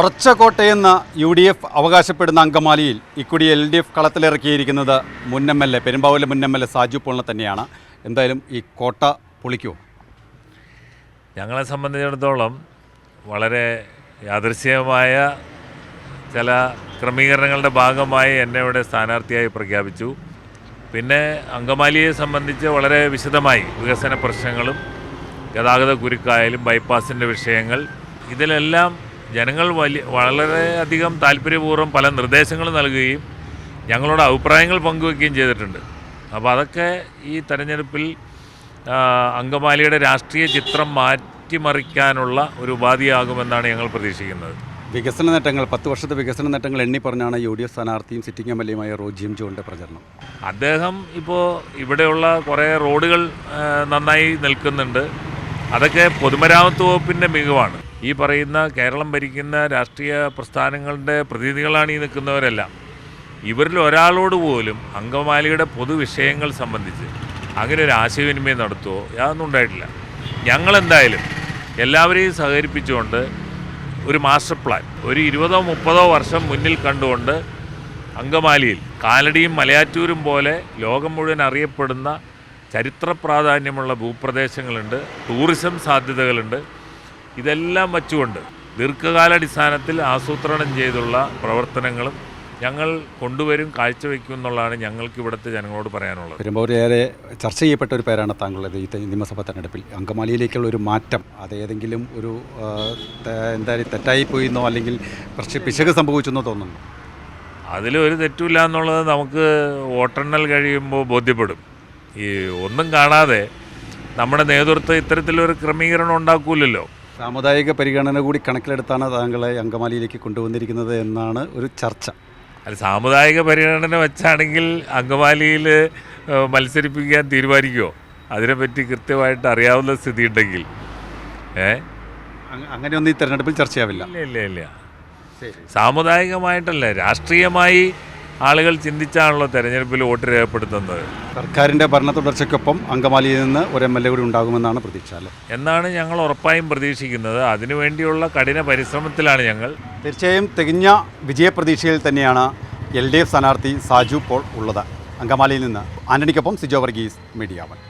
ഉറച്ച കോട്ടയെന്ന് UDF അവകാശപ്പെടുന്ന അങ്കമാലിയിൽ ഇക്കുടി LDF കളത്തിലിറക്കിയിരിക്കുന്നത് മുൻ MLA പെരുമ്പാവൂരിലെ മുൻ MLA സാജു പോളിനെ തന്നെയാണ്. എന്തായാലും ഈ കോട്ട പൊളിക്കുമോ? ഞങ്ങളെ സംബന്ധിച്ചിടത്തോളം വളരെ യാദൃശ്ചികമായ ചില ക്രമീകരണങ്ങളുടെ ഭാഗമായി എന്നെ ഇവിടെ സ്ഥാനാർത്ഥിയായി പ്രഖ്യാപിച്ചു. പിന്നെ അങ്കമാലിയെ സംബന്ധിച്ച് വളരെ വിശദമായി വികസന പ്രശ്നങ്ങളും ഗതാഗത കുരുക്കായാലും ബൈപ്പാസിൻ്റെ വിഷയങ്ങൾ ഇതിലെല്ലാം ജനങ്ങൾ വളരെയധികം താല്പര്യപൂർവ്വം പല നിർദ്ദേശങ്ങൾ നൽകുകയും ഞങ്ങളുടെ അഭിപ്രായങ്ങൾ പങ്കുവയ്ക്കുകയും ചെയ്തിട്ടുണ്ട്. അപ്പോൾ അതൊക്കെ ഈ തെരഞ്ഞെടുപ്പിൽ അങ്കമാലിയുടെ രാഷ്ട്രീയ ചിത്രം മാറ്റിമറിക്കാനുള്ള ഒരു ഉപാധിയാകുമെന്നാണ് ഞങ്ങൾ പ്രതീക്ഷിക്കുന്നത്. വികസന നേട്ടങ്ങൾ 10 വർഷത്തെ വികസന നേട്ടങ്ങൾ എണ്ണി പറഞ്ഞാണ് UDF സ്ഥാനാർത്ഥിയും സിറ്റിംഗ് MLAയുമായ റോജി എം ജോണിൻ്റെ പ്രചരണം. അദ്ദേഹം ഇപ്പോൾ ഇവിടെയുള്ള കുറേ റോഡുകൾ നന്നായി നിൽക്കുന്നുണ്ട്. അതൊക്കെ പൊതുമരാമത്ത് വകുപ്പിൻ്റെ മികവാണ്. ഈ പറയുന്ന കേരളം ഭരിക്കുന്ന രാഷ്ട്രീയ പ്രസ്ഥാനങ്ങളുടെ പ്രതിനിധികളാണ് ഈ നിൽക്കുന്നവരെല്ലാം. ഇവരിൽ ഒരാളോട് പോലും അങ്കമാലിയുടെ പൊതുവിഷയങ്ങൾ സംബന്ധിച്ച് അങ്ങനെ ഒരു ആശയവിനിമയം നടത്തുമോ യാതൊന്നും ഉണ്ടായിട്ടില്ല. ഞങ്ങളെന്തായാലും എല്ലാവരെയും സഹകരിപ്പിച്ചുകൊണ്ട് ഒരു മാസ്റ്റർ പ്ലാൻ ഒരു 20-30 വർഷം മുന്നിൽ കണ്ടുകൊണ്ട് അങ്കമാലിയിൽ കാലടിയും മലയാറ്റൂരും പോലെ ലോകം മുഴുവൻ അറിയപ്പെടുന്ന ചരിത്ര പ്രാധാന്യമുള്ള ഭൂപ്രദേശങ്ങളുണ്ട്, ടൂറിസം സാധ്യതകളുണ്ട്. ഇതെല്ലാം വച്ചുകൊണ്ട് ദീർഘകാലാടിസ്ഥാനത്തിൽ ആസൂത്രണം ചെയ്തുള്ള പ്രവർത്തനങ്ങളും ഞങ്ങൾ കൊണ്ടുവരും, കാഴ്ചവെക്കും എന്നുള്ളതാണ് ഞങ്ങൾക്ക് ഇവിടുത്തെ ജനങ്ങളോട് പറയാനുള്ളത്. പെരുമ്പാവൂരേറെ ചർച്ച ചെയ്യപ്പെട്ട ഒരു പേരാണ് താങ്കളുടെ ഈ നിയമസഭാ തെരഞ്ഞെടുപ്പിൽ. അങ്കമാലിയിലേക്കുള്ള ഒരു മാറ്റം അത് ഏതെങ്കിലും ഒരു എന്തായാലും തെറ്റായിപ്പോയി എന്നോ അല്ലെങ്കിൽ കുറച്ച് പിശക് സംഭവിച്ചെന്നോ തോന്നുന്നു? അതിലൊരു തെറ്റുമില്ല എന്നുള്ളത് നമുക്ക് വോട്ടെണ്ണൽ കഴിയുമ്പോൾ ബോധ്യപ്പെടും. ഈ ഒന്നും കാണാതെ നമ്മുടെ നേതൃത്വം ഇത്തരത്തിലൊരു ക്രമീകരണം ഉണ്ടാക്കൂലല്ലോ. സാമുദായിക പരിഗണന കൂടി കണക്കിലെടുത്താണ് താങ്കളെ അങ്കമാലിയിലേക്ക് കൊണ്ടുവന്നിരിക്കുന്നത് എന്നാണ് ഒരു ചർച്ച. അല്ല, സാമുദായിക പരിഗണന വെച്ചാണെങ്കിൽ അങ്കമാലിയിൽ മത്സരിപ്പിക്കാൻ തീരുമാനിക്കുമോ? അതിനെപ്പറ്റി കൃത്യമായിട്ട് അറിയാവുന്ന സ്ഥിതി ഉണ്ടെങ്കിൽ അങ്ങനെയൊന്നും ഈ തെരഞ്ഞെടുപ്പിൽ ചർച്ചയാവില്ല. ഇല്ല. സാമുദായികമായിട്ടല്ല, രാഷ്ട്രീയമായി ആളുകൾ ചിന്തിച്ചാണല്ലോ തെരഞ്ഞെടുപ്പിൽ വോട്ട് രേഖപ്പെടുത്തുന്നത്. സർക്കാരിൻ്റെ ഭരണ തുടർച്ചയ്ക്കൊപ്പം അങ്കമാലിയിൽ നിന്ന് ഒരു MLA കൂടി ഉണ്ടാകുമെന്നാണ് പ്രതീക്ഷ അല്ലേ? എന്നാണ് ഞങ്ങൾ ഉറപ്പായും പ്രതീക്ഷിക്കുന്നത്. അതിനുവേണ്ടിയുള്ള കഠിന പരിശ്രമത്തിലാണ് ഞങ്ങൾ. തീർച്ചയായും തികഞ്ഞ വിജയപ്രതീക്ഷയിൽ തന്നെയാണ് LDF സ്ഥാനാർത്ഥി സാജു പോൾ ഉള്ളത്. അങ്കമാലിയിൽ നിന്ന് ആന്റണിക്കൊപ്പം സിജോ വർഗീസ്, മീഡിയ 1.